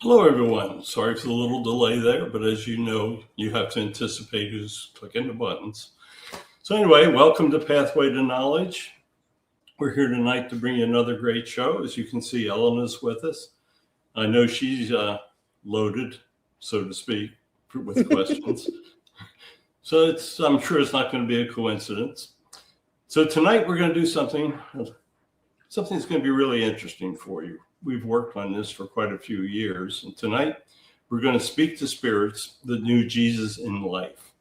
Hello, everyone. Sorry for the little delay there, but as you know, you have to anticipate who's clicking the buttons. So anyway, welcome to Pathway to Knowledge. We're here tonight to bring you another great show. As you can see, Elena's with us. I know she's loaded, so to speak, with questions. So I'm sure it's not going to be a coincidence. So tonight we're going to do something that's going to be really interesting for you. We've worked on this for quite a few years, and tonight we're going to speak to spirits that knew Jesus in life.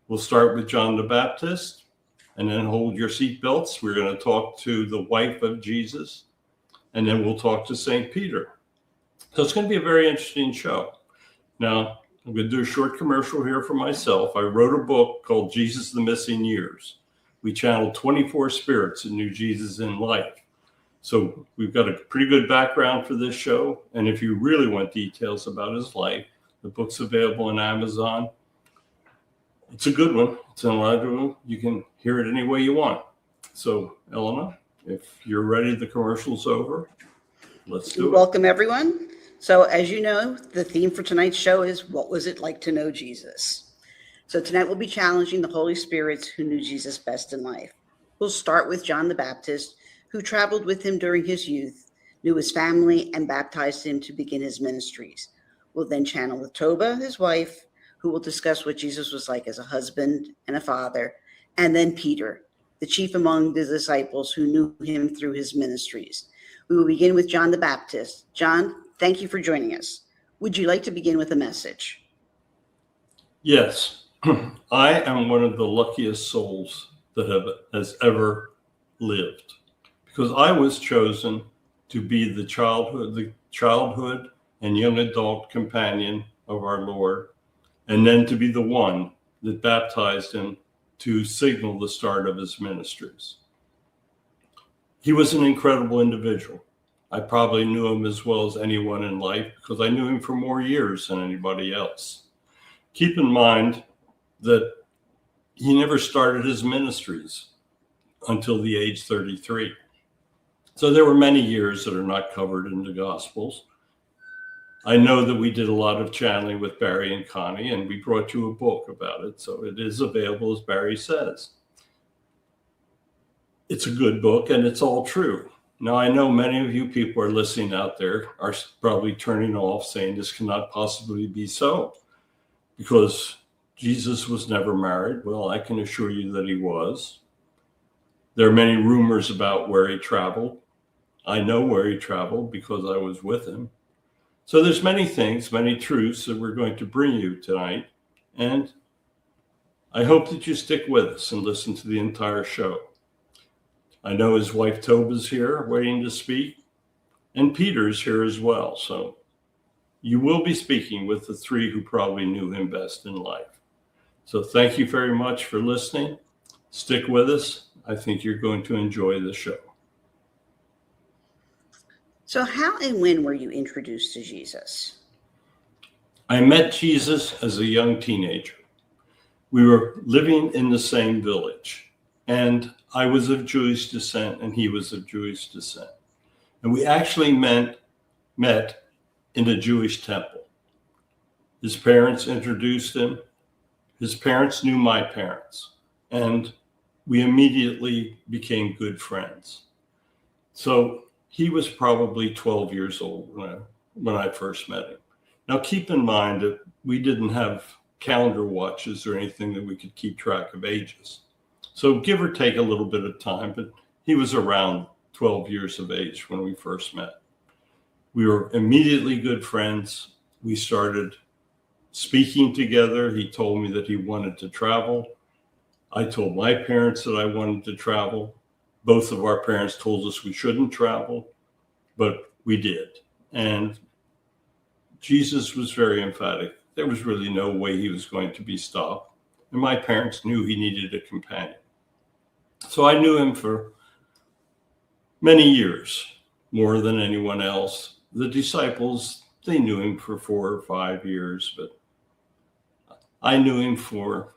We'll start with John the Baptist, and then hold your seatbelts. We're going to talk to the wife of Jesus, and then we'll talk to St. Peter. So it's going to be a very interesting show. Now, I'm going to do a short commercial here for myself. I wrote a book called Jesus the Missing Years. We channeled 24 spirits that knew Jesus in life. So we've got a pretty good background for this show. And if you really want details about his life, the book's available on Amazon. It's a good one. It's in a lot of room. You can hear it any way you want. So, Elena, if you're ready, the commercial's over. Let's do it. Welcome, everyone. So as you know, the theme for tonight's show is, what was it like to know Jesus? So tonight we'll be challenging the Holy Spirits who knew Jesus best in life. We'll start with John the Baptist, who traveled with him during his youth, knew his family, and baptized him to begin his ministries. We'll then channel with Toba, his wife, who will discuss what Jesus was like as a husband and a father, and then Peter, the chief among the disciples who knew him through his ministries. We will begin with John the Baptist. John, thank you for joining us. Would you like to begin with a message? Yes. I am one of the luckiest souls that has ever lived, because I was chosen to be the childhood and young adult companion of our Lord, and then to be the one that baptized him to signal the start of his ministries. He was an incredible individual. I probably knew him as well as anyone in life because I knew him for more years than anybody else. Keep in mind that he never started his ministries until the age 33. So there were many years that are not covered in the Gospels. I know that we did a lot of channeling with Barry and Connie, and we brought you a book about it. So it is available, as Barry says. It's a good book, and it's all true. Now, I know many of you people are listening out there are probably turning off, saying this cannot possibly be so, because Jesus was never married. Well, I can assure you that he was. There are many rumors about where he traveled. I know where he traveled because I was with him. So there's many things, many truths that we're going to bring you tonight. And I hope that you stick with us and listen to the entire show. I know his wife Toba's here waiting to speak, and Peter's here as well. So you will be speaking with the three who probably knew him best in life. So thank you very much for listening. Stick with us. I think you're going to enjoy the show. So how and when were you introduced to Jesus? I met Jesus as a young teenager. We were living in the same village, and I was of Jewish descent and he was of Jewish descent. And we actually met in a Jewish temple. His parents introduced him. His parents knew my parents, and we immediately became good friends. So he was probably 12 years old when I first met him. Now, keep in mind that we didn't have calendar watches or anything that we could keep track of ages. So give or take a little bit of time, but he was around 12 years of age when we first met. We were immediately good friends. We started speaking together. He told me that he wanted to travel. I told my parents that I wanted to travel. Both of our parents told us we shouldn't travel, but we did. And Jesus was very emphatic. There was really no way he was going to be stopped. And my parents knew he needed a companion. So I knew him for many years, more than anyone else. The disciples, they knew him for 4 or 5 years, but I knew him for,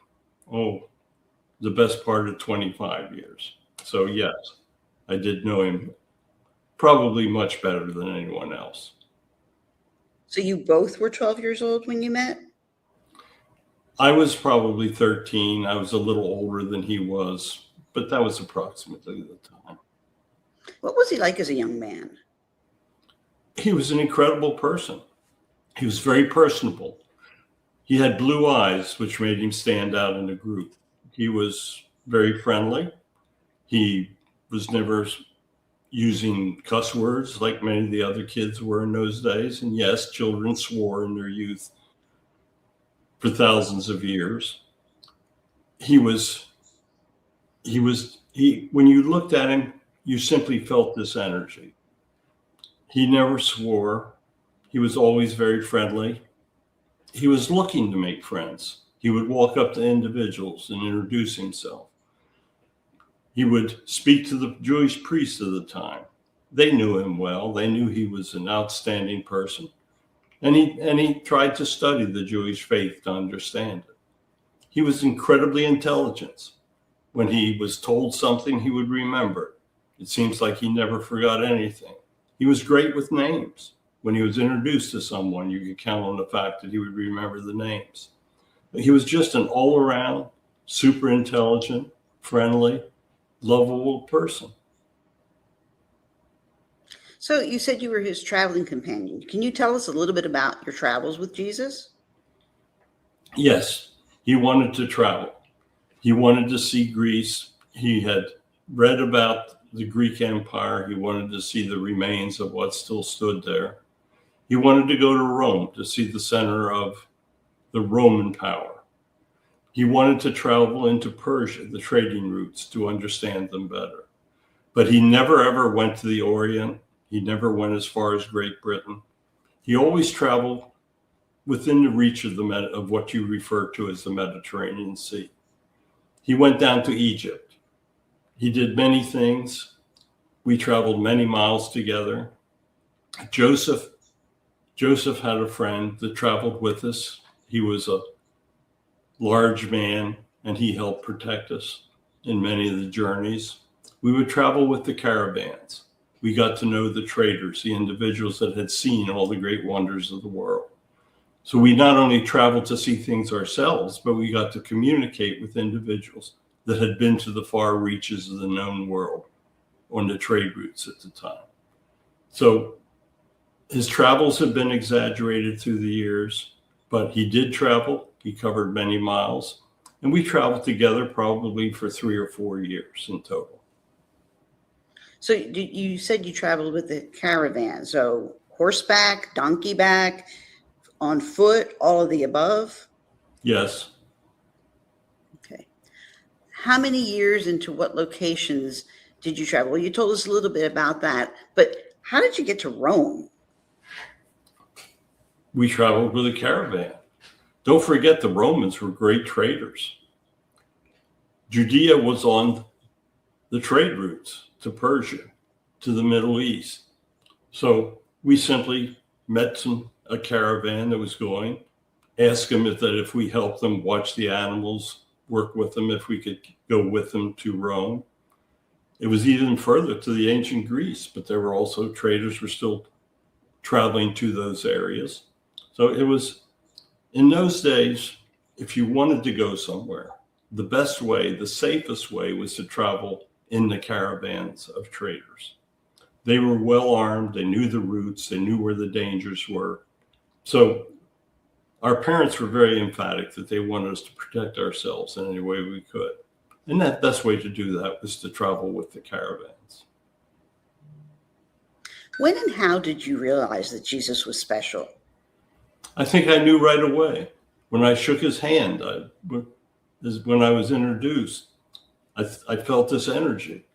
the best part of 25 years. So yes, I did know him probably much better than anyone else. So you both were 12 years old when you met? I was probably 13. I was a little older than he was, but that was approximately the time. What was he like as a young man? He was an incredible person. He was very personable. He had blue eyes, which made him stand out in the group. He was very friendly. He was never using cuss words like many of the other kids were in those days. And yes, children swore in their youth for thousands of years. When you looked at him, you simply felt this energy. He never swore. He was always very friendly. He was looking to make friends. He would walk up to individuals and introduce himself. He would speak to the Jewish priests of the time. They knew him well. They knew he was an outstanding person. And he tried to study the Jewish faith to understand it. He was incredibly intelligent. When he was told something, he would remember. It seems like he never forgot anything. He was great with names. When he was introduced to someone, you could count on the fact that he would remember the names. He was just an all-around, super intelligent, friendly, lovable person. So you said you were his traveling companion. Can you tell us a little bit about your travels with Jesus? Yes, he wanted to travel. He wanted to see Greece. He had read about the Greek Empire. He wanted to see the remains of what still stood there. He wanted to go to Rome to see the center of the Roman power. He wanted to travel into Persia, the trading routes, to understand them better. But he never ever went to the Orient. He never went as far as Great Britain. He always traveled within the reach of what you refer to as the Mediterranean Sea. He went down to Egypt. He did many things. We traveled many miles together. Joseph had a friend that traveled with us. He was a large man, and he helped protect us in many of the journeys. We would travel with the caravans. We got to know the traders, the individuals that had seen all the great wonders of the world. So we not only traveled to see things ourselves, but we got to communicate with individuals that had been to the far reaches of the known world on the trade routes at the time. So his travels have been exaggerated through the years, but he did travel. He covered many miles, and we traveled together probably for 3 or 4 years in total. So you said you traveled with the caravan. So horseback, donkey back, on foot, all of the above? Yes. Okay. How many years into what locations did you travel? Well, you told us a little bit about that, but how did you get to Rome? We traveled with a caravan. Don't forget the Romans were great traders. Judea was on the trade routes to Persia, to the Middle East. So we simply met a caravan that was going, asked them if we helped them watch the animals, work with them, if we could go with them to Rome. It was even further to the ancient Greece, but there were also traders were still traveling to those areas. So it was, in those days, if you wanted to go somewhere, the best way, the safest way was to travel in the caravans of traders. They were well armed, they knew the routes, they knew where the dangers were. So our parents were very emphatic that they wanted us to protect ourselves in any way we could. And that best way to do that was to travel with the caravans. When and how did you realize that Jesus was special? I think I knew right away. When I shook his hand, when I was introduced, I felt this energy.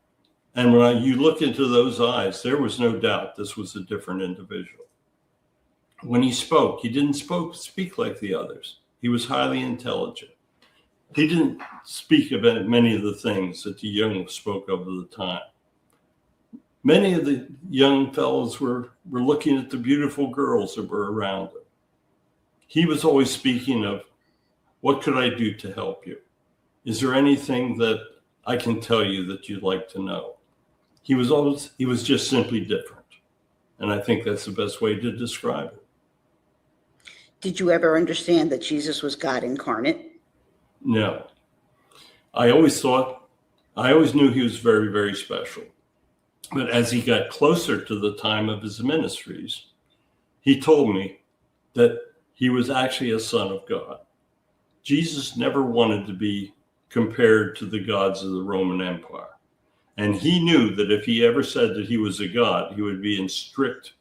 And when you look into those eyes, there was no doubt this was a different individual. When he spoke, he didn't speak like the others. He was highly intelligent. He didn't speak about many of the things that the young spoke of at the time. Many of the young fellows were looking at the beautiful girls that were around him. He was always speaking of, what could I do to help you? Is there anything that I can tell you that you'd like to know? He was just simply different. And I think that's the best way to describe it. Did you ever understand that Jesus was God incarnate? No. I always knew he was very, very special. But as he got closer to the time of his ministries, he told me that he was actually a son of God. Jesus never wanted to be compared to the gods of the Roman Empire. And he knew that if he ever said that he was a god, he would be in strict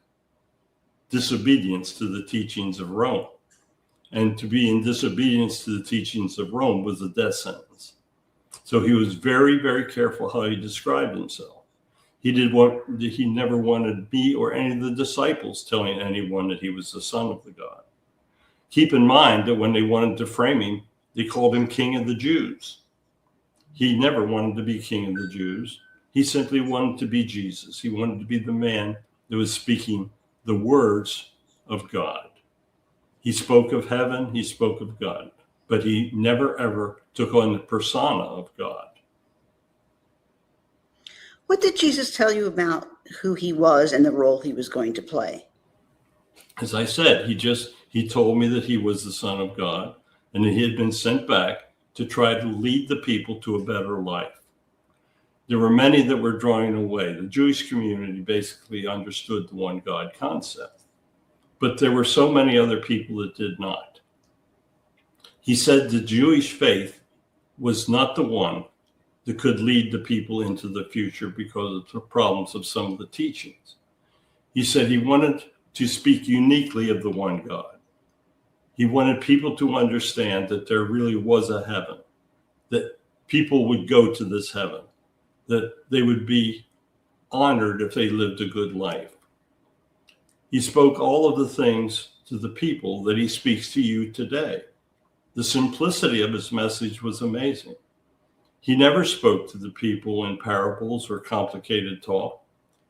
disobedience to the teachings of Rome. And to be in disobedience to the teachings of Rome was a death sentence. So he was very, very careful how he described himself. He never wanted me or any of the disciples telling anyone that he was the son of the God. Keep in mind that when they wanted to frame him, they called him King of the Jews. He never wanted to be King of the Jews. He simply wanted to be Jesus. He wanted to be the man that was speaking the words of God. He spoke of heaven, he spoke of God, but he never ever took on the persona of God. What did Jesus tell you about who he was and the role he was going to play? As I said, he told me that he was the Son of God and that he had been sent back to try to lead the people to a better life. There were many that were drawing away. The Jewish community basically understood the one God concept, but there were so many other people that did not. He said the Jewish faith was not the one that could lead the people into the future because of the problems of some of the teachings. He said he wanted to speak uniquely of the one God. He wanted people to understand that there really was a heaven, that people would go to this heaven, that they would be honored if they lived a good life. He spoke all of the things to the people that he speaks to you today. The simplicity of his message was amazing. He never spoke to the people in parables or complicated talk.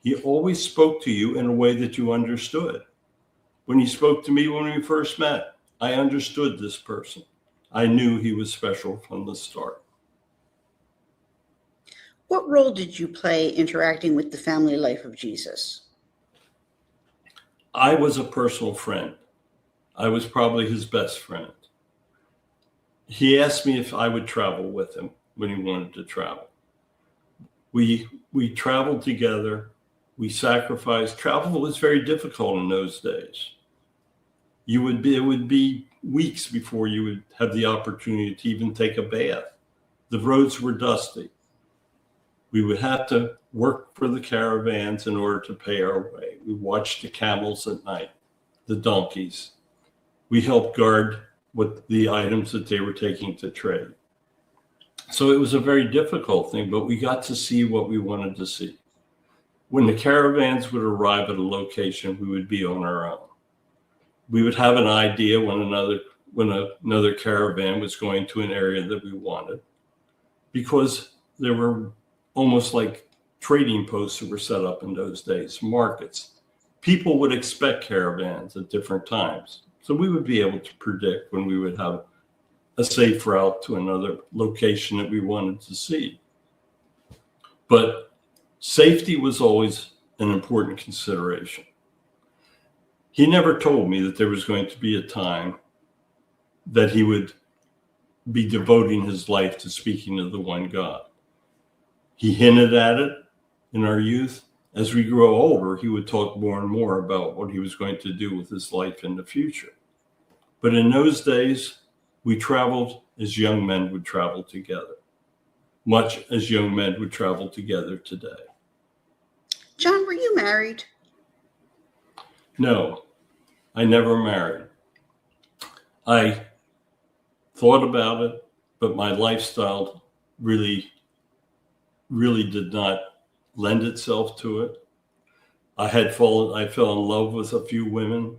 He always spoke to you in a way that you understood. When he spoke to me when we first met, I understood this person. I knew he was special from the start. What role did you play interacting with the family life of Jesus? I was a personal friend. I was probably his best friend. He asked me if I would travel with him when he wanted to travel. We traveled together. We sacrificed. Travel was very difficult in those days. It would be weeks before you would have the opportunity to even take a bath. The roads were dusty. We would have to work for the caravans in order to pay our way. We watched the camels at night, the donkeys. We helped guard the items that they were taking to trade. So it was a very difficult thing, but we got to see what we wanted to see. When the caravans would arrive at a location, we would be on our own. We would have an idea when another caravan was going to an area that we wanted, because there were almost like trading posts that were set up in those days, markets. People would expect caravans at different times. So we would be able to predict when we would have a safe route to another location that we wanted to see. But safety was always an important consideration. He never told me that there was going to be a time that he would be devoting his life to speaking of the one God. He hinted at it in our youth. As we grow older, he would talk more and more about what he was going to do with his life in the future. But in those days, we traveled as young men would travel together, much as young men would travel together today. John, were you married? No, I never married. I thought about it, but my lifestyle really did not lend itself to it. I fell in love with a few women,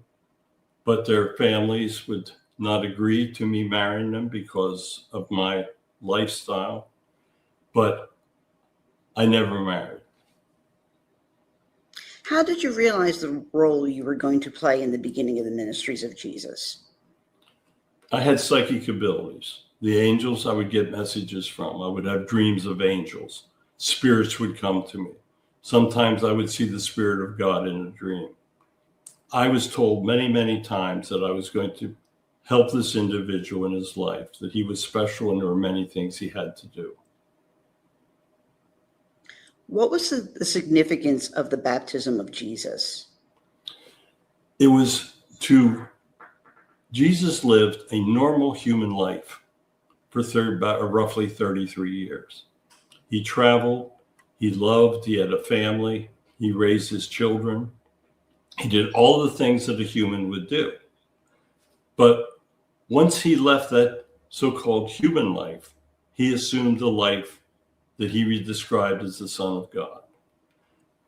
but their families would not agree to me marrying them because of my lifestyle. But I never married. How did you realize the role you were going to play in the beginning of the ministries of Jesus? I had psychic abilities. The angels, I would get messages from. I would have dreams of angels. Spirits would come to me. Sometimes I would see the Spirit of God in a dream. I was told many, many times that I was going to help this individual in his life, that he was special and there were many things he had to do. What was the significance of the baptism of Jesus? It was Jesus lived a normal human life for roughly 33 years. He traveled, he loved, he had a family, he raised his children. He did all the things that a human would do. But once he left that so-called human life, he assumed the life that he described as the Son of God.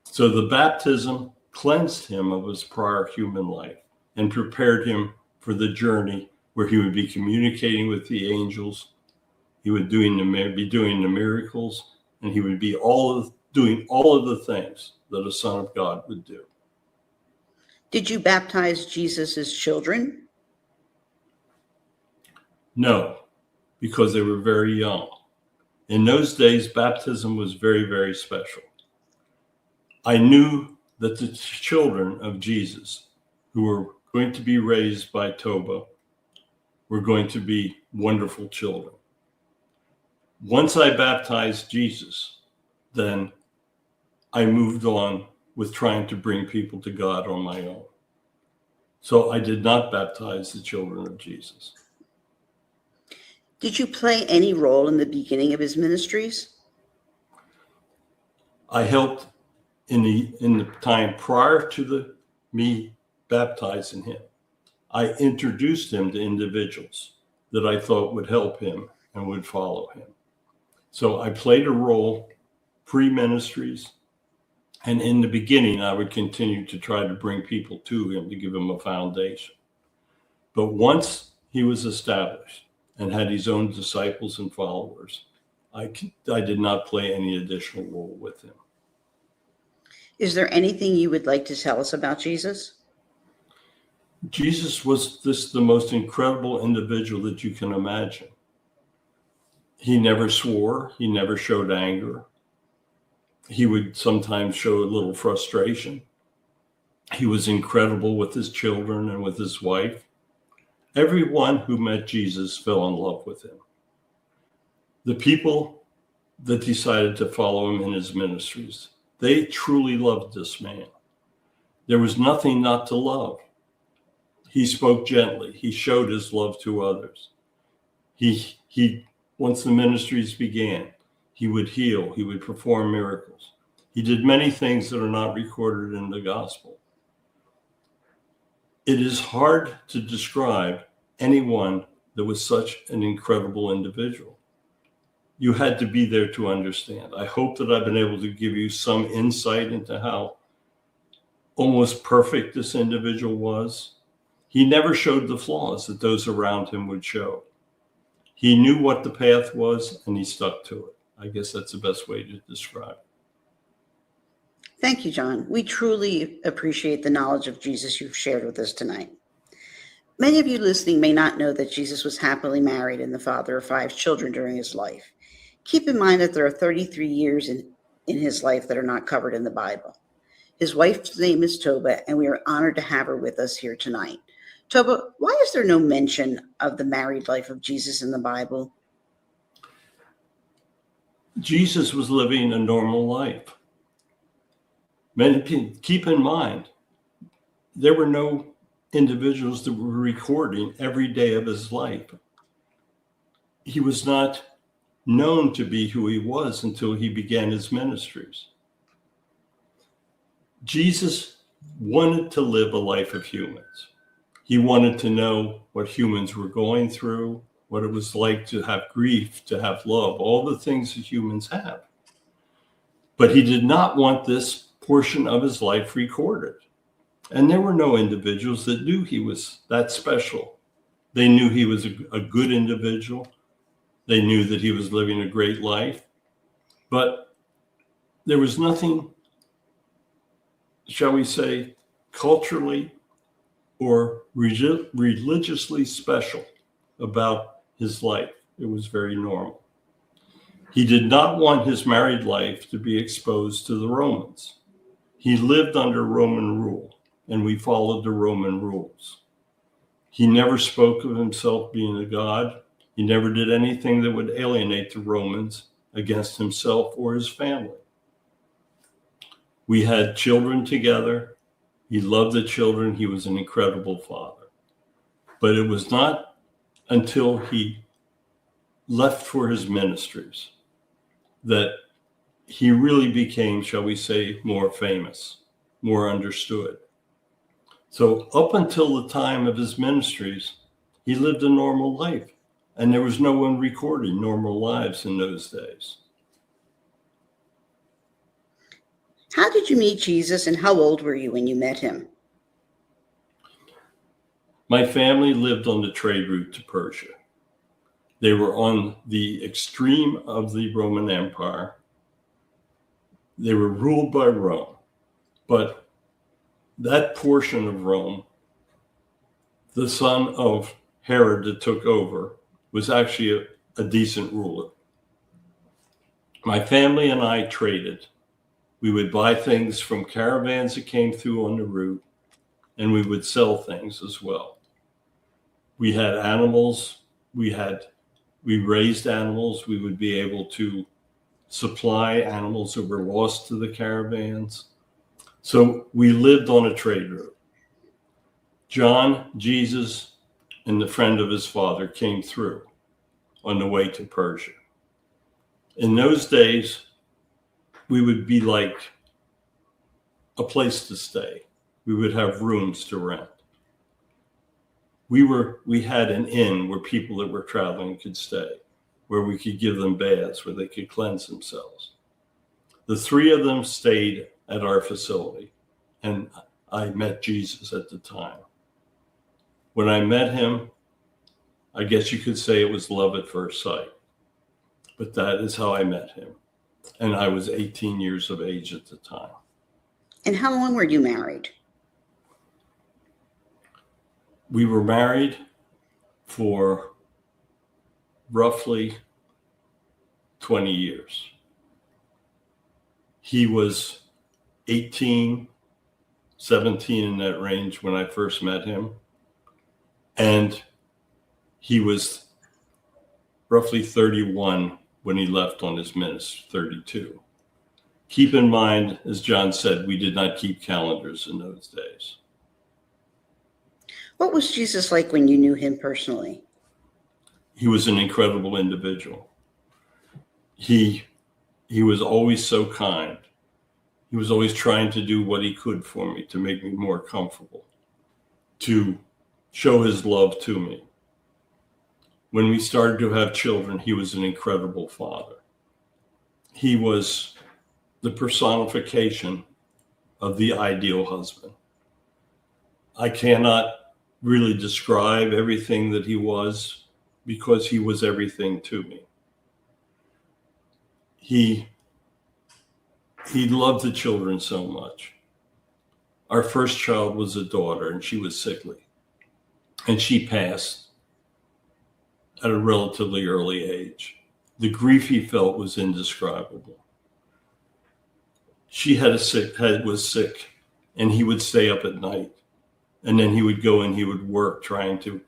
So the baptism cleansed him of his prior human life and prepared him for the journey where he would be communicating with the angels. He would be doing the miracles, and he would be doing all of the things that a Son of God would do. Did you baptize Jesus' children? No, because they were very young. In those days, baptism was very, very special. I knew that the children of Jesus who were going to be raised by Toba were going to be wonderful children. Once I baptized Jesus, then I moved on with trying to bring people to God on my own. So I did not baptize the children of Jesus. Did you play any role in the beginning of his ministries? I helped in the time prior to me baptizing him. I introduced him to individuals that I thought would help him and would follow him. So I played a role pre-ministries, and in the beginning, I would continue to try to bring people to him to give him a foundation. But once he was established and had his own disciples and followers, I did not play any additional role with him. Is there anything you would like to tell us about Jesus? Jesus was the most incredible individual that you can imagine. He never swore. He never showed anger. He would sometimes show a little frustration. He was incredible with his children and with his wife. Everyone who met Jesus fell in love with him. The people that decided to follow him in his ministries, they truly loved this man. There was nothing not to love. He spoke gently. He showed his love to others. Once the ministries began, he would heal. He would perform miracles. He did many things that are not recorded in the gospel. It is hard to describe anyone that was such an incredible individual. You had to be there to understand. I hope that I've been able to give you some insight into how almost perfect this individual was. He never showed the flaws that those around him would show. He knew what the path was and he stuck to it. I guess that's the best way to describe it. Thank you, John. We truly appreciate the knowledge of Jesus you've shared with us tonight. Many of you listening may not know that Jesus was happily married and the father of 5 children during his life. Keep in mind that there are 33 years in his life that are not covered in the Bible. His wife's name is Toba, and we are honored to have her with us here tonight. Toba, why is there no mention of the married life of Jesus in the Bible? Jesus was living a normal life. Keep in mind, there were no individuals that were recording every day of his life. He was not known to be who he was until he began his ministries. Jesus wanted to live a life of humans. He wanted to know what humans were going through, what it was like to have grief, to have love, all the things that humans have. But he did not want this portion of his life recorded. And there were no individuals that knew he was that special. They knew he was a good individual. They knew that he was living a great life. But there was nothing, shall we say, culturally or religiously special about his life. It was very normal. He did not want his married life to be exposed to the Romans. He lived under Roman rule. and we followed the Roman rules. He never spoke of himself being a god. He never did anything that would alienate the Romans against himself or his family. We had children together. He loved the children. He was an incredible father. But it was not until he left for his ministries that he really became, shall we say, more famous, more understood. So up until the time of his ministries, he lived a normal life, and there was no one recording normal lives in those days. How did you meet Jesus, and how old were you when you met him? My family lived on the trade route to Persia. They were on the extreme of the Roman Empire. They were ruled by Rome, but that portion of Rome, the son of Herod that took over, was actually a decent ruler. My family and I traded. We would buy things from caravans that came through on the route, and we would sell things as well. We had animals. We raised animals. We would be able to supply animals that were lost to the caravans. So we lived on a trade route. John, Jesus, and the friend of his father came through on the way to Persia. In those days, we would be like a place to stay. We would have rooms to rent. We had an inn where people that were traveling could stay, where we could give them baths, where they could cleanse themselves. The three of them stayed at our facility, and I met Jesus at the time. When I met him, I guess you could say it was love at first sight, but that is how I met him. And I was 18 years of age at the time. And how long were you married? We were married for roughly 20 years. He was 18, 17 in that range when I first met him. And he was roughly 31 when he left on his ministry, 32. Keep in mind, as John said, we did not keep calendars in those days. What was Jesus like when you knew him personally? He was an incredible individual. He was always so kind. He was always trying to do what he could for me to make me more comfortable, to show his love to me. When we started to have children, he was an incredible father. He was the personification of the ideal husband. I cannot really describe everything that he was because he was everything to me. He loved the children so much. Our first child was a daughter, and she was sickly, and she passed at a relatively early age. The grief he felt was indescribable. She was sick, and he would stay up at night. And then he would go and he would work trying to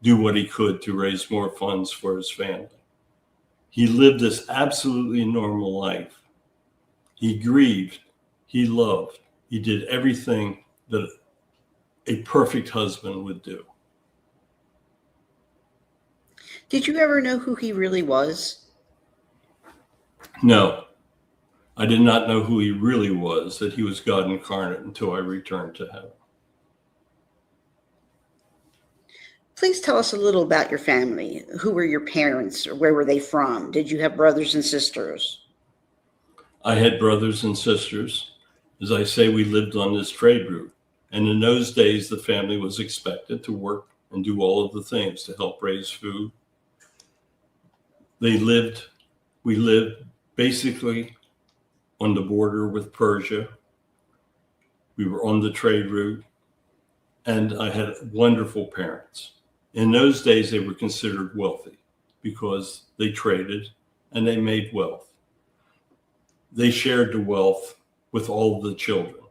do what he could to raise more funds for his family. He lived this absolutely normal life. He grieved. He loved. He did everything that a perfect husband would do. Did you ever know who he really was? No, I did not know who he really was, that he was God incarnate, until I returned to heaven. Please tell us a little about your family. Who were your parents, or where were they from? Did you have brothers and sisters? I had brothers and sisters. As I say, we lived on this trade route. And in those days, the family was expected to work and do all of the things to help raise food. We lived basically on the border with Persia. We were on the trade route, and I had wonderful parents. In those days, they were considered wealthy because they traded and they made wealth. They shared the wealth with all of the children.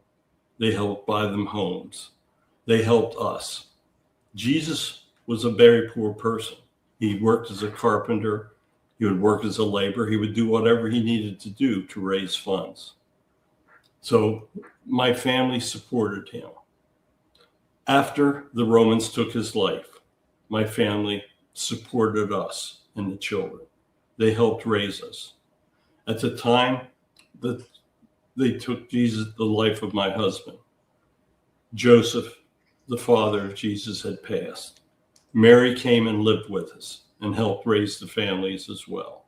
They helped buy them homes. They helped us. Jesus was a very poor person. He worked as a carpenter. He would work as a laborer. He would do whatever he needed to do to raise funds. So my family supported him. After the Romans took his life, my family supported us and the children. They helped raise us. At the time that they took the life of my husband, Joseph, the father of Jesus, had passed. Mary came and lived with us and helped raise the families as well.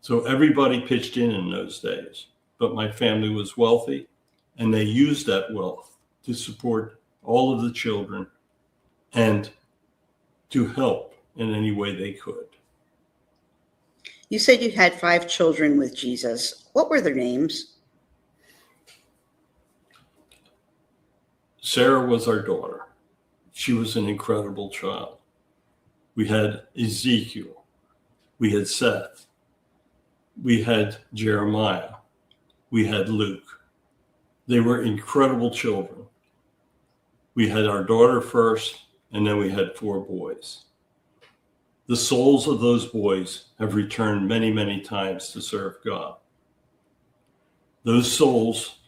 So everybody pitched in those days, but my family was wealthy, and they used that wealth to support all of the children and to help in any way they could. You said you had 5 children with Jesus. What were their names? Sarah was our daughter. She was an incredible child. We had Ezekiel. We had Seth. We had Jeremiah. We had Luke. They were incredible children. We had our daughter first, and then we had 4 boys. The souls of those boys have returned many, many times to serve God. Those souls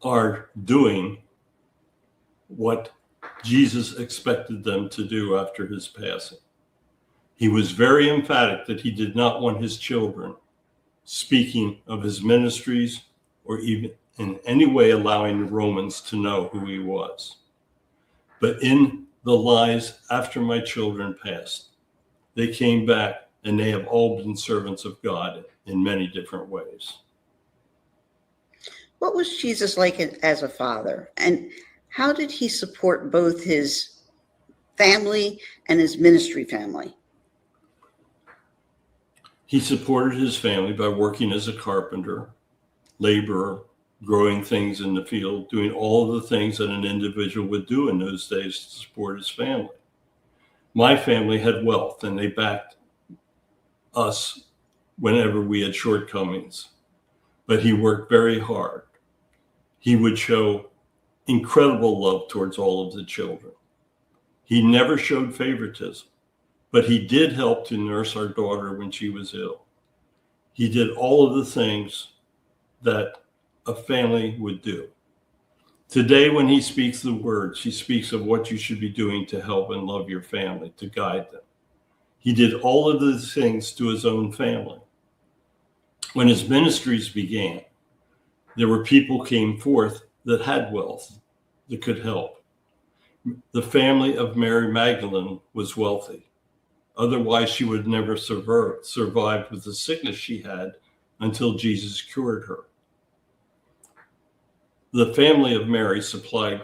are doing what Jesus expected them to do after his passing. He was very emphatic that he did not want his children speaking of his ministries or even in any way allowing the Romans to know who he was. But in the lives after my children passed, they came back, and they have all been servants of God in many different ways. What was Jesus like as a father? And how did he support both his family and his ministry family? He supported his family by working as a carpenter, laborer, growing things in the field, doing all of the things that an individual would do in those days to support his family. My family had wealth, and they backed us whenever we had shortcomings. But he worked very hard. He would show incredible love towards all of the children. He never showed favoritism, but he did help to nurse our daughter when she was ill. He did all of the things that a family would do. Today, when he speaks the words, he speaks of what you should be doing to help and love your family, to guide them. He did all of these things to his own family. When his ministries began, there were people came forth that had wealth that could help. The family of Mary Magdalene was wealthy. Otherwise, she would never survived with the sickness she had until Jesus cured her. The family of Mary supplied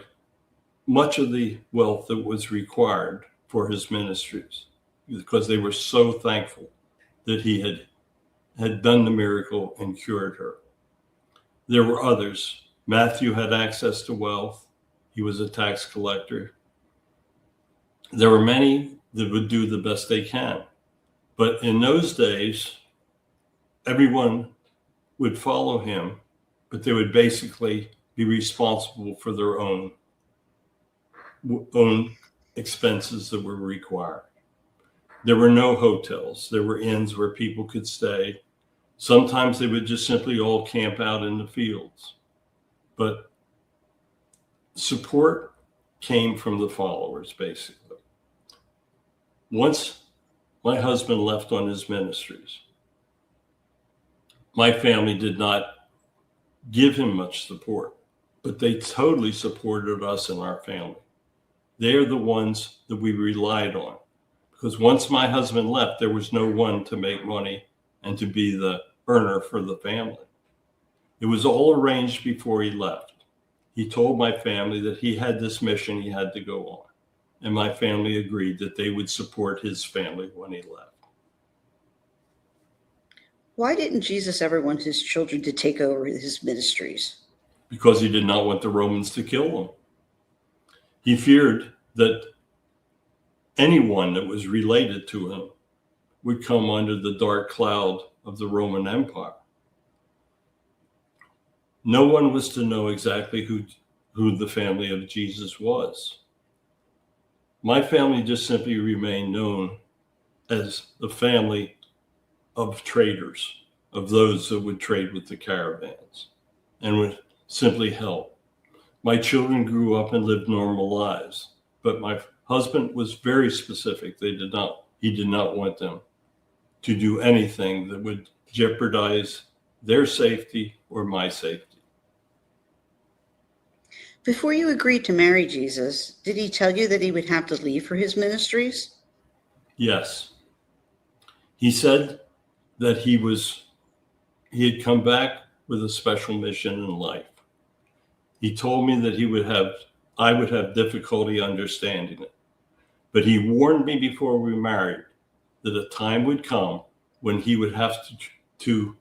much of the wealth that was required for his ministries because they were so thankful that he had done the miracle and cured her. There were others. Matthew had access to wealth. He was a tax collector. There were many that would do the best they can. But in those days, everyone would follow him, but they would basically be responsible for their own expenses that were required. There were no hotels. There were inns where people could stay. Sometimes they would just simply all camp out in the fields. But support came from the followers, basically. Once my husband left on his ministries, my family did not give him much support, but they totally supported us and our family. They're the ones that we relied on, because once my husband left, there was no one to make money and to be the earner for the family. It was all arranged before he left. He told my family that he had this mission he had to go on, and my family agreed that they would support his family when he left. Why didn't Jesus ever want his children to take over his ministries? Because he did not want the Romans to kill them. He feared that anyone that was related to him would come under the dark cloud of the Roman Empire. No one was to know exactly who who the family of Jesus was. My family just simply remained known as the family of traders, of those that would trade with the caravans and would simply help. My children grew up and lived normal lives, but my husband was very specific. He did not want them to do anything that would jeopardize their safety or my safety. Before you agreed to marry Jesus, did he tell you that he would have to leave for his ministries? Yes. He said that he had come back with a special mission in life. He told me that I would have difficulty understanding it. But he warned me before we married that a time would come when he would have to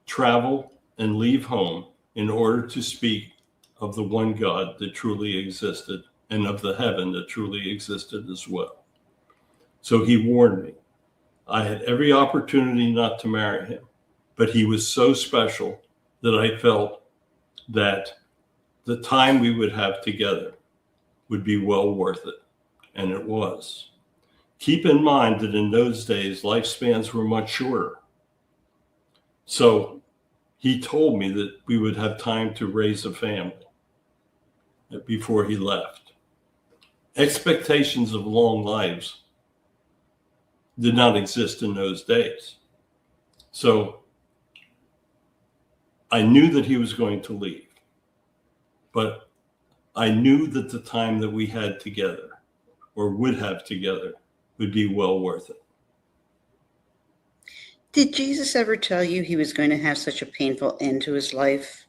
travel and leave home in order to speak of the one God that truly existed and of the heaven that truly existed as well. So he warned me. I had every opportunity not to marry him, but he was so special that I felt that the time we would have together would be well worth it, and it was. Keep in mind that in those days, lifespans were much shorter. So he told me that we would have time to raise a family before he left. Expectations of long lives did not exist in those days. So I knew that he was going to leave, but I knew that the time that we had together or would have together would be well worth it. Did Jesus ever tell you he was going to have such a painful end to his life?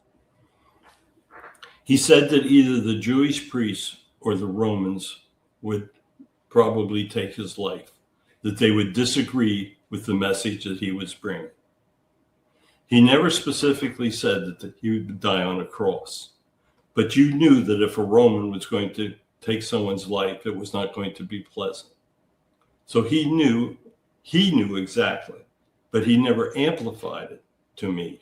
He said that either the Jewish priests or the Romans would probably take his life, that they would disagree with the message that he was bringing. He never specifically said that he would die on a cross, but you knew that if a Roman was going to take someone's life, it was not going to be pleasant. So he knew exactly, but he never amplified it to me.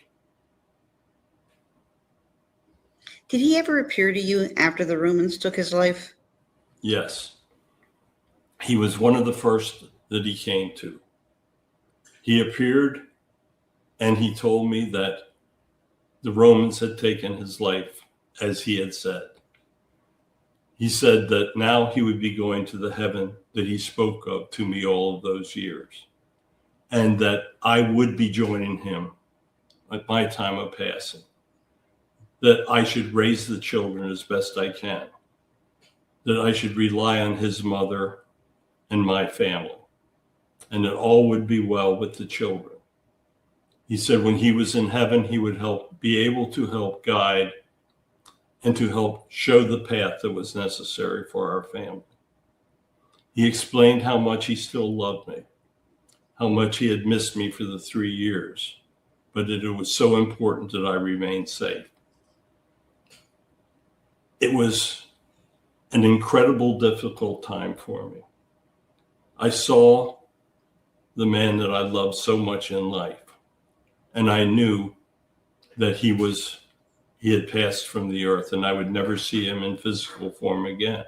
Did he ever appear to you after the Romans took his life? Yes. He was one of the first that he came to. He appeared and he told me that the Romans had taken his life as he had said. He said that now he would be going to the heaven that he spoke of to me all of those years, and that I would be joining him at my time of passing, that I should raise the children as best I can, that I should rely on his mother and my family, and that all would be well with the children. He said when he was in heaven, he would be able to help guide and to help show the path that was necessary for our family. He explained how much he still loved me, how much he had missed me for the 3 years, but that it was so important that I remain safe. It was an incredible, difficult time for me. I saw the man that I loved so much in life, and I knew that he had passed from the earth and I would never see him in physical form again.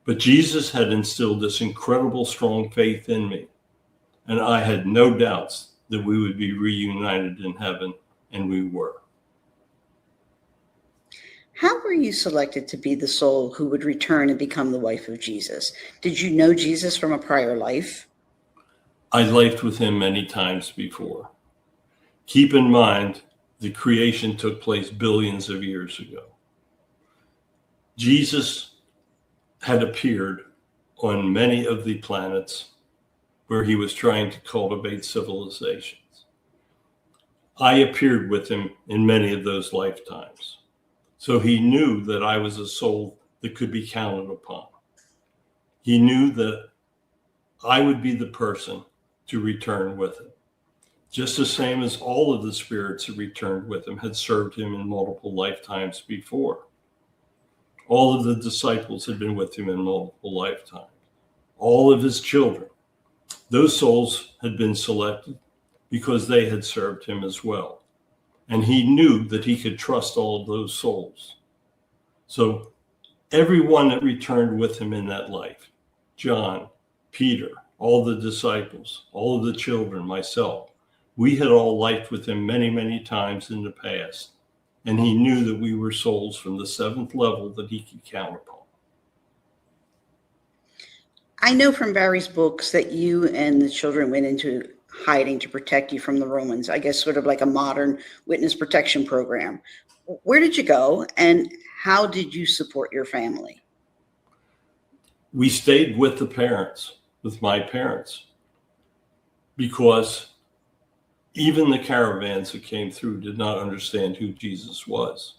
But Jesus had instilled this incredible, strong faith in me, and I had no doubts that we would be reunited in heaven, and we were. How were you selected to be the soul who would return and become the wife of Jesus? Did you know Jesus from a prior life? I lived with him many times before. Keep in mind, the creation took place billions of years ago. Jesus had appeared on many of the planets where he was trying to cultivate civilizations. I appeared with him in many of those lifetimes. So he knew that I was a soul that could be counted upon. He knew that I would be the person to return with him. Just the same as all of the spirits that returned with him had served him in multiple lifetimes before. All of the disciples had been with him in multiple lifetimes. All of his children, those souls had been selected because they had served him as well. And he knew that he could trust all of those souls. So everyone that returned with him in that life, John, Peter, all the disciples, all of the children, myself, we had all lifed with him many, many times in the past. And he knew that we were souls from the seventh level that he could count upon. I know from Barry's books that you and the children went into hiding to protect you from the Romans, I guess sort of like a modern witness protection program. Where did you go and how did you support your family? We stayed with the parents, with my parents, because even the caravans that came through did not understand who Jesus was.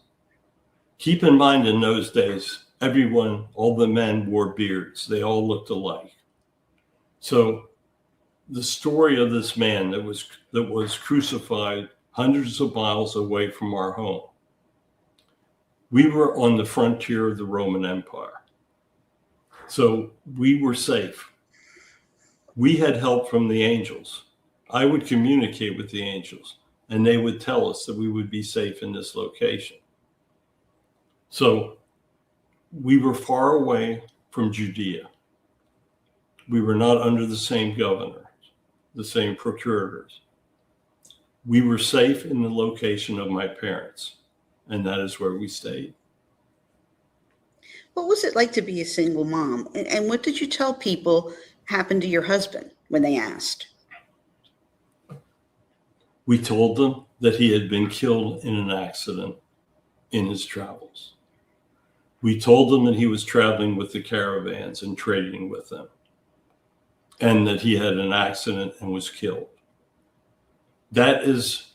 Keep in mind, in those days, everyone, all the men wore beards. They all looked alike. So the story of this man that was crucified hundreds of miles away from our home. We were on the frontier of the Roman Empire. So we were safe. We had help from the angels. I would communicate with the angels, and they would tell us that we would be safe in this location. So we were far away from Judea. We were not under the same governor, the same procurators. We were safe in the location of my parents, and that is where we stayed. What was it like to be a single mom? And what did you tell people happened to your husband when they asked? We told them that he had been killed in an accident in his travels. We told them that he was traveling with the caravans and trading with them, and that he had an accident and was killed. That is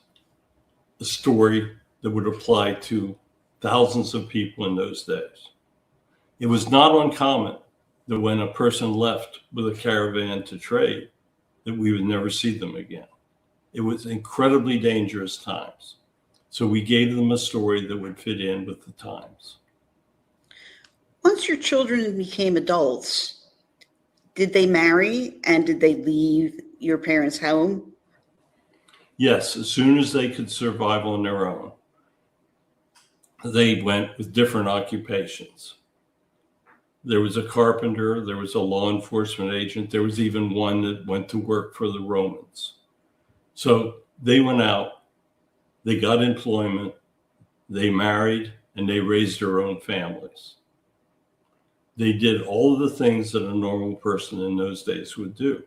a story that would apply to thousands of people in those days. It was not uncommon that when a person left with a caravan to trade, that we would never see them again. It was incredibly dangerous times. So we gave them a story that would fit in with the times. Once your children became adults, did they marry and did they leave your parents' home? Yes, as soon as they could survive on their own, they went with different occupations. There was a carpenter, there was a law enforcement agent, there was even one that went to work for the Romans. So they went out, they got employment, they married, and they raised their own families. They did all of the things that a normal person in those days would do.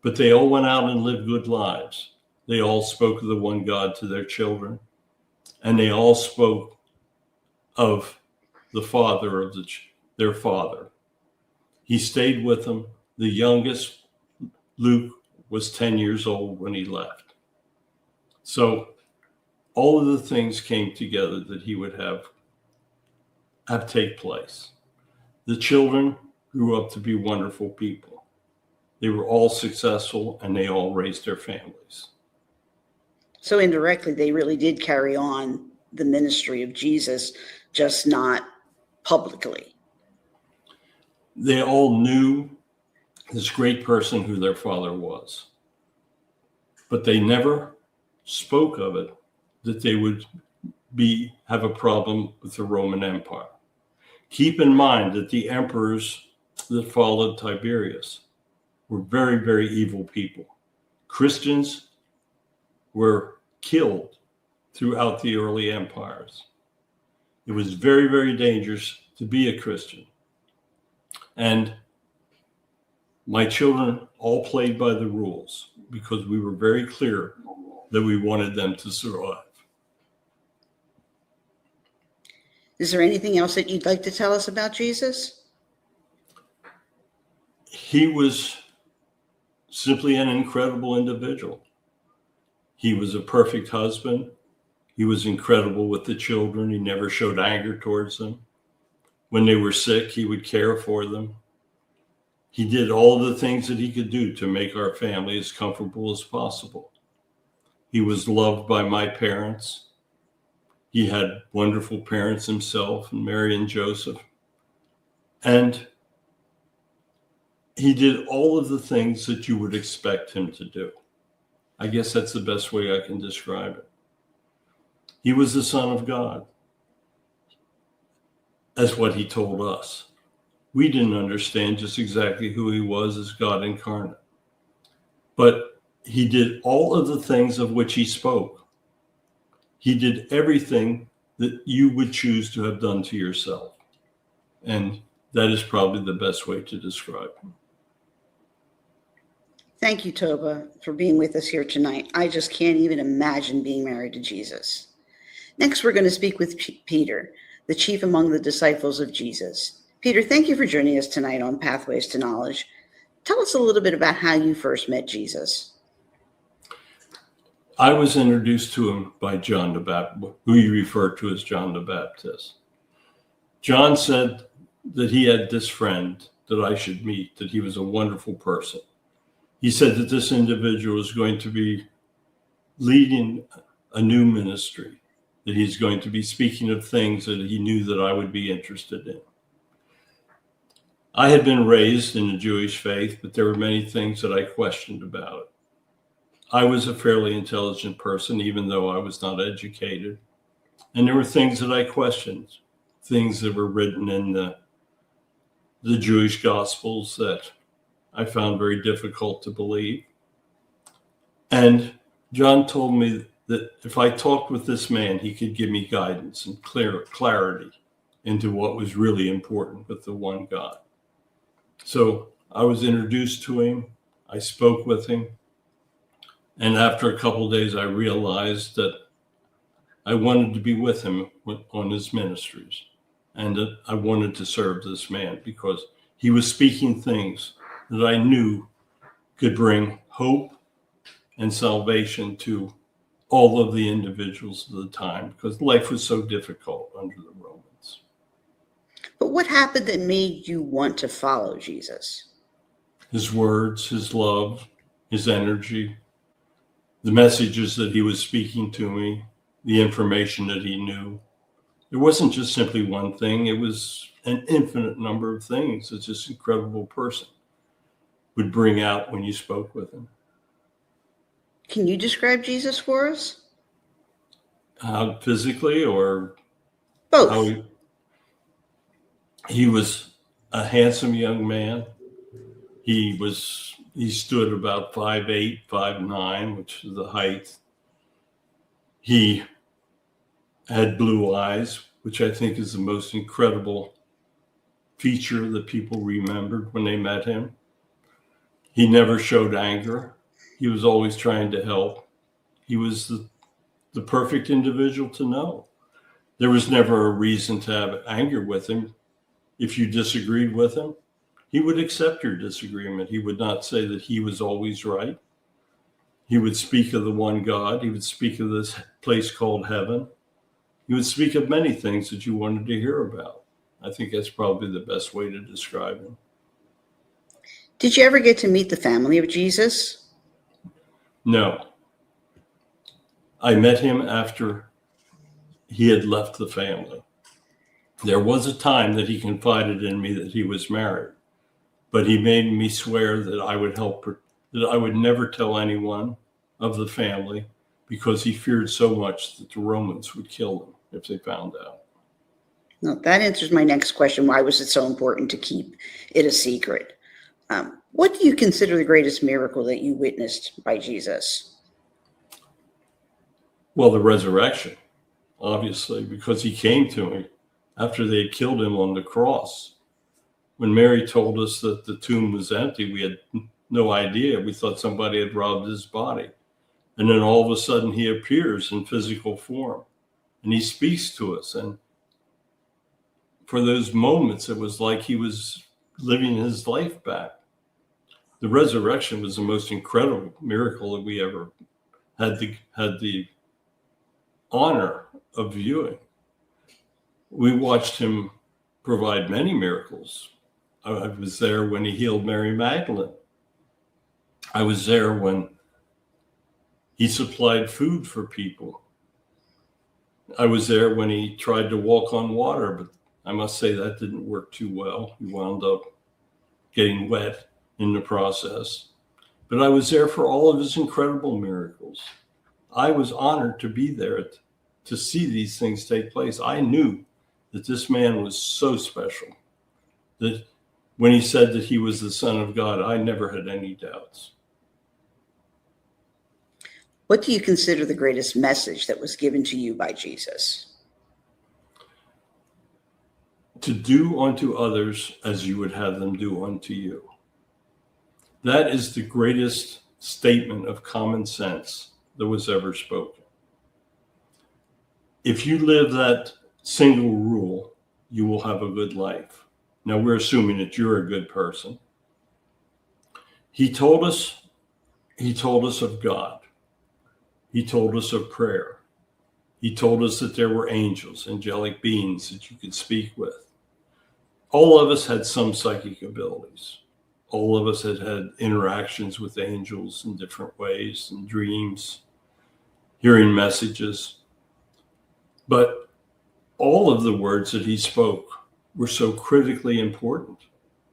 But they all went out and lived good lives. They all spoke of the one God to their children, and they all spoke of the father of their father. He stayed with them. The youngest, Luke, was 10 years old when he left. So all of the things came together that he would have take place. The children grew up to be wonderful people. They were all successful and they all raised their families. So indirectly, they really did carry on the ministry of Jesus, just not publicly. They all knew this great person who their father was, but they never spoke of it, that they would have a problem with the Roman Empire. Keep in mind that the emperors that followed Tiberius were very, very evil people. Christians were killed throughout the early empires. It was very, very dangerous to be a Christian. And my children all played by the rules because we were very clear that we wanted them to survive. Is there anything else that you'd like to tell us about Jesus? He was simply an incredible individual. He was a perfect husband. He was incredible with the children. He never showed anger towards them. When they were sick, he would care for them. He did all the things that he could do to make our family as comfortable as possible. He was loved by my parents. He had wonderful parents himself, Mary and Joseph. And he did all of the things that you would expect him to do. I guess that's the best way I can describe it. He was the Son of God. as what he told us. We didn't understand just exactly who he was as God incarnate. But he did all of the things of which he spoke. He did everything that you would choose to have done to yourself. And that is probably the best way to describe him. Thank you, Toba, for being with us here tonight. I just can't even imagine being married to Jesus. Next, we're going to speak with Peter, the chief among the disciples of Jesus. Peter, thank you for joining us tonight on Pathways to Knowledge. Tell us a little bit about how you first met Jesus. I was introduced to him by John the Baptist, who you refer to as John the Baptist. John said that he had this friend that I should meet, that he was a wonderful person. He said that this individual was going to be leading a new ministry, that he's going to be speaking of things that he knew that I would be interested in. I had been raised in the Jewish faith, but there were many things that I questioned about it. I was a fairly intelligent person, even though I was not educated. And there were things that I questioned, things that were written in the Jewish Gospels that I found very difficult to believe. And John told me that if I talked with this man, he could give me guidance and clarity into what was really important with the one God. So I was introduced to him. I spoke with him. And after a couple of days, I realized that I wanted to be with him on his ministries. And that I wanted to serve this man because he was speaking things that I knew could bring hope and salvation to all of the individuals of the time, because life was so difficult under the Romans. But what happened that made you want to follow Jesus? His words, his love, his energy, the messages that he was speaking to me, the information that he knew. It wasn't just simply one thing. It was an infinite number of things that this incredible person would bring out when you spoke with him. Can you describe Jesus for us? Physically or Both. how he was a handsome young man. He stood about 5'8", 5'9", which is the height. He had blue eyes, which I think is the most incredible feature that people remembered when they met him. He never showed anger. He was always trying to help. He was the perfect individual to know. There was never a reason to have anger with him. If you disagreed with him, he would accept your disagreement. He would not say that he was always right. He would speak of the one God. He would speak of this place called heaven. He would speak of many things that you wanted to hear about. I think that's probably the best way to describe him. Did you ever get to meet the family of Jesus? No. I met him after he had left the family. There was a time that he confided in me that he was married, but he made me swear that I would that I would never tell anyone of the family because he feared so much that the Romans would kill him if they found out. No, that answers my next question. Why was it so important to keep it a secret? What do you consider the greatest miracle that you witnessed by Jesus? Well, the resurrection, obviously, because he came to me after they had killed him on the cross. When Mary told us that the tomb was empty, we had no idea. We thought somebody had robbed his body. And then all of a sudden he appears in physical form and he speaks to us. And for those moments, it was like he was living his life back. The resurrection was the most incredible miracle that we ever had the honor of viewing. We watched him provide many miracles. I was there when he healed Mary Magdalene. I was there when he supplied food for people. I was there when he tried to walk on water, but I must say that didn't work too well. He wound up getting wet in the process. But I was there for all of his incredible miracles. I was honored to be there to see these things take place. I knew that this man was so special that when he said that he was the Son of God, I never had any doubts. What do you consider the greatest message that was given to you by Jesus? To do unto others as you would have them do unto you. That is the greatest statement of common sense that was ever spoken. If you live that single rule, you will have a good life. Now, we're assuming that you're a good person. He told us of God. He told us of prayer. He told us that there were angels, angelic beings that you could speak with. All of us had some psychic abilities. All of us had had interactions with angels in different ways, and dreams, hearing messages. But all of the words that he spoke were so critically important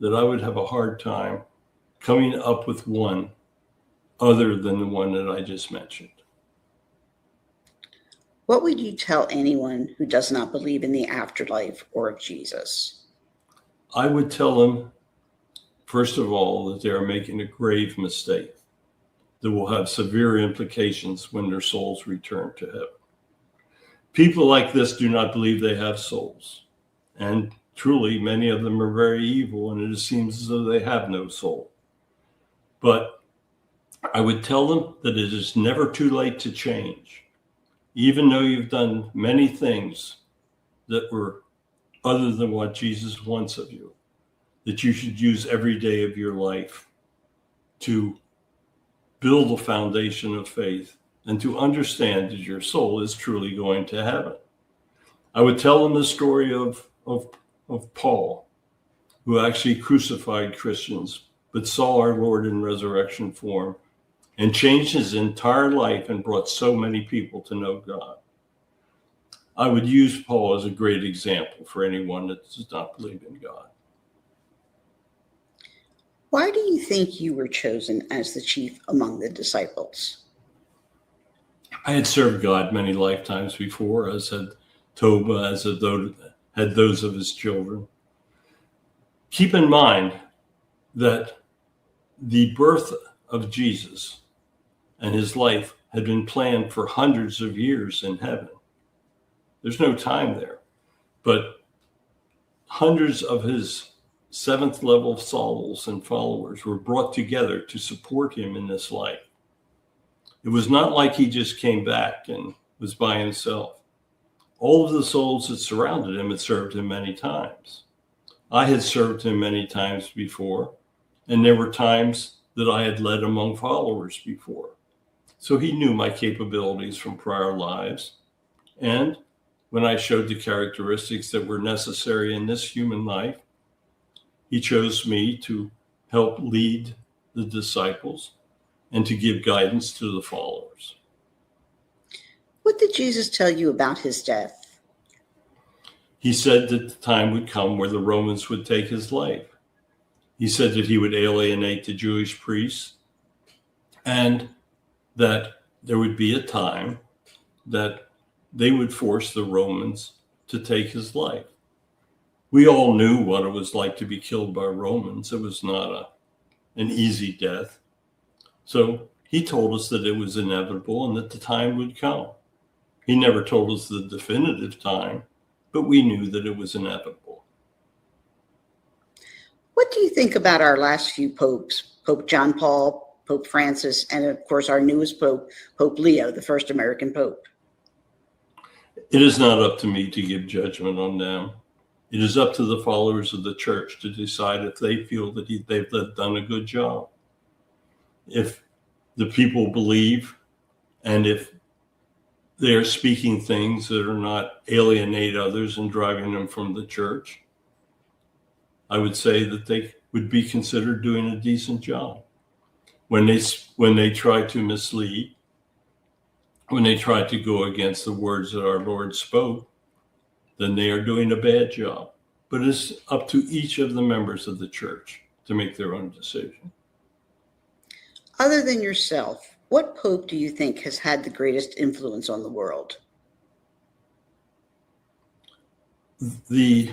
that I would have a hard time coming up with one other than the one that I just mentioned. What would you tell anyone who does not believe in the afterlife or of Jesus? I would tell them, first of all, that they are making a grave mistake that will have severe implications when their souls return to heaven. People like this do not believe they have souls. And truly, many of them are very evil, and it seems as though they have no soul. But I would tell them that it is never too late to change. Even though you've done many things that were other than what Jesus wants of you, that you should use every day of your life to build a foundation of faith and to understand that your soul is truly going to heaven. I would tell them the story of Paul, who actually crucified Christians, but saw our Lord in resurrection form and changed his entire life and brought so many people to know God. I would use Paul as a great example for anyone that does not believe in God. Why do you think you were chosen as the chief among the disciples? I had served God many lifetimes before, as had Toba, as had those of his children. Keep in mind that the birth of Jesus and his life had been planned for hundreds of years in heaven. There's no time there, but hundreds of his seventh level souls and followers were brought together to support him in this life. It was not like he just came back and was by himself. All of the souls that surrounded him had served him many times. I had served him many times before, and there were times that I had led among followers before. So he knew my capabilities from prior lives. And when I showed the characteristics that were necessary in this human life, he chose me to help lead the disciples and to give guidance to the followers. What did Jesus tell you about his death? He said that the time would come where the Romans would take his life. He said that he would alienate the Jewish priests and that there would be a time that they would force the Romans to take his life. We all knew what it was like to be killed by Romans. It was not an easy death. So he told us that it was inevitable and that the time would come. He never told us the definitive time, but we knew that it was inevitable. What do you think about our last few popes, Pope John Paul, Pope Francis, and of course our newest pope, Pope Leo, the first American pope? It is not up to me to give judgment on them. It is up to the followers of the church to decide if they feel that they've done a good job. If the people believe and if they are speaking things that are not alienate others and driving them from the church, I would say that they would be considered doing a decent job. When they try to mislead, when they try to go against the words that our Lord spoke, then they are doing a bad job. But it's up to each of the members of the church to make their own decision. Other than yourself, what pope do you think has had the greatest influence on the world? the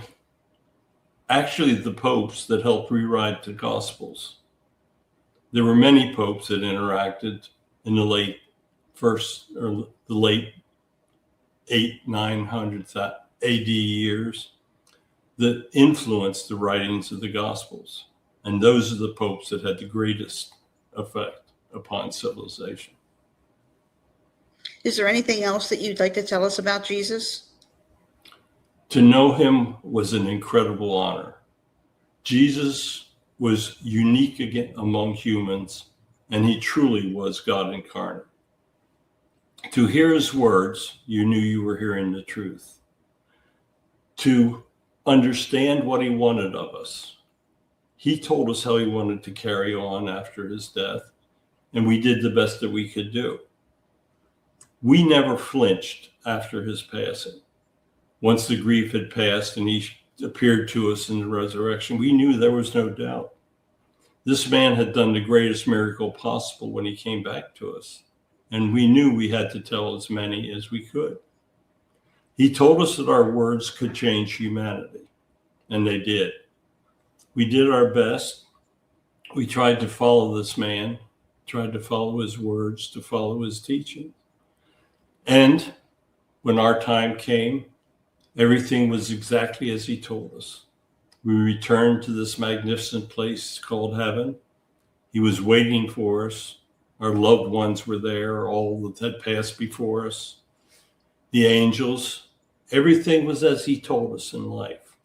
popes that helped rewrite the Gospels. There were many popes that interacted in the late 900s AD years that influenced the writings of the Gospels. And those are the popes that had the greatest effect upon civilization. Is there anything else that you'd like to tell us about Jesus? To know him was an incredible honor. Jesus was unique again among humans, and he truly was God incarnate. To hear his words, you knew you were hearing the truth. To understand what he wanted of us, he told us how he wanted to carry on after his death, and we did the best that we could do. We never flinched after his passing. Once the grief had passed and he appeared to us in the resurrection, we knew there was no doubt. This man had done the greatest miracle possible when he came back to us, and we knew we had to tell as many as we could. He told us that our words could change humanity, and they did. We did our best. We tried to follow this man, tried to follow his words, to follow his teaching. And when our time came, everything was exactly as he told us. We returned to this magnificent place called heaven. He was waiting for us. Our loved ones were there, all that had passed before us. The angels, everything was as he told us in life.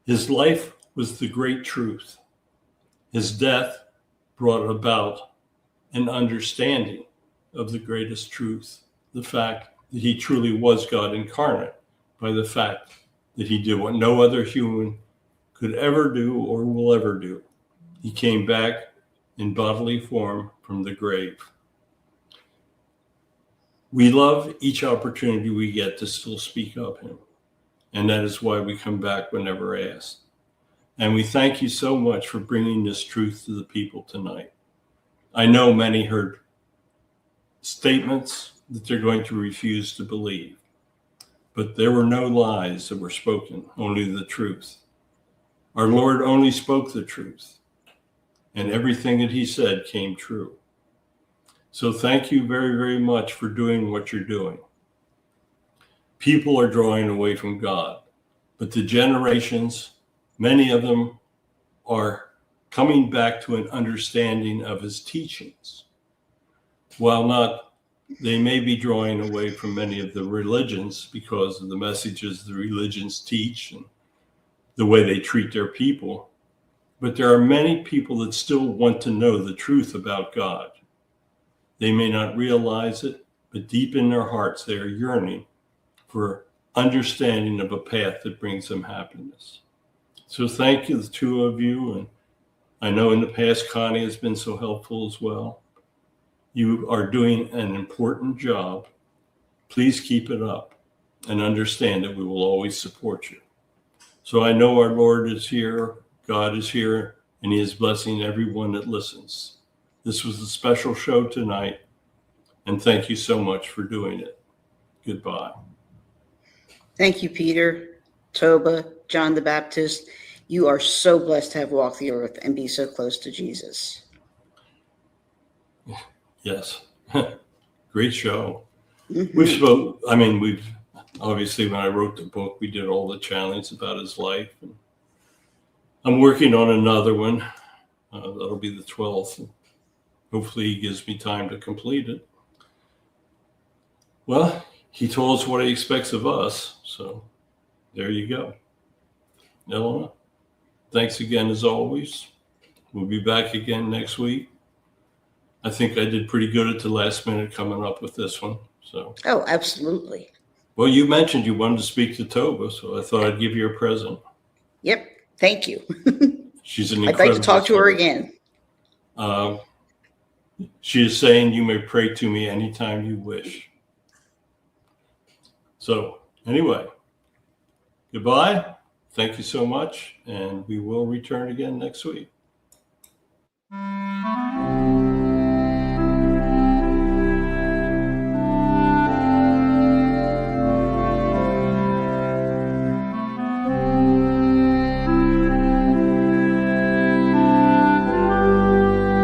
His life was the great truth. His death brought about an understanding of the greatest truth, the fact that he truly was God incarnate, by the fact that he did what no other human could ever do or will ever do. He came back in bodily form from the grave. We love each opportunity we get to still speak of him, and that is why we come back whenever asked. And we thank you so much for bringing this truth to the people tonight. I know many heard statements that they're going to refuse to believe, but there were no lies that were spoken, only the truth. Our Lord only spoke the truth, and everything that he said came true. So thank you very, very much for doing what you're doing. People are drawing away from God, but the generations, many of them are coming back to an understanding of his teachings. While not, they may be drawing away from many of the religions because of the messages the religions teach and the way they treat their people. But there are many people that still want to know the truth about God. They may not realize it, but deep in their hearts, they are yearning for understanding of a path that brings them happiness. So thank you, the two of you. And I know in the past, Connie has been so helpful as well. You are doing an important job. Please keep it up and understand that we will always support you. So I know our Lord is here, God is here, and he is blessing everyone that listens. This was a special show tonight, and thank you so much for doing it. Goodbye. Thank you, Peter, Toba, John the Baptist. You are so blessed to have walked the earth and be so close to Jesus. Yes. Great show. Mm-hmm. We've obviously, when I wrote the book, we did all the channels about his life. And I'm working on another one. That'll be the 12th. Hopefully he gives me time to complete it. Well, he told us what he expects of us. So there you go. Eleanor, thanks again as always. We'll be back again next week. I think I did pretty good at the last minute coming up with this one. So. Oh, absolutely. Well, you mentioned you wanted to speak to Toba, so I thought I'd give you a present. Yep. Thank you. She's an I'd like to talk to her again. She is saying you may pray to me anytime you wish. So anyway, goodbye. Thank you so much. And we will return again next week.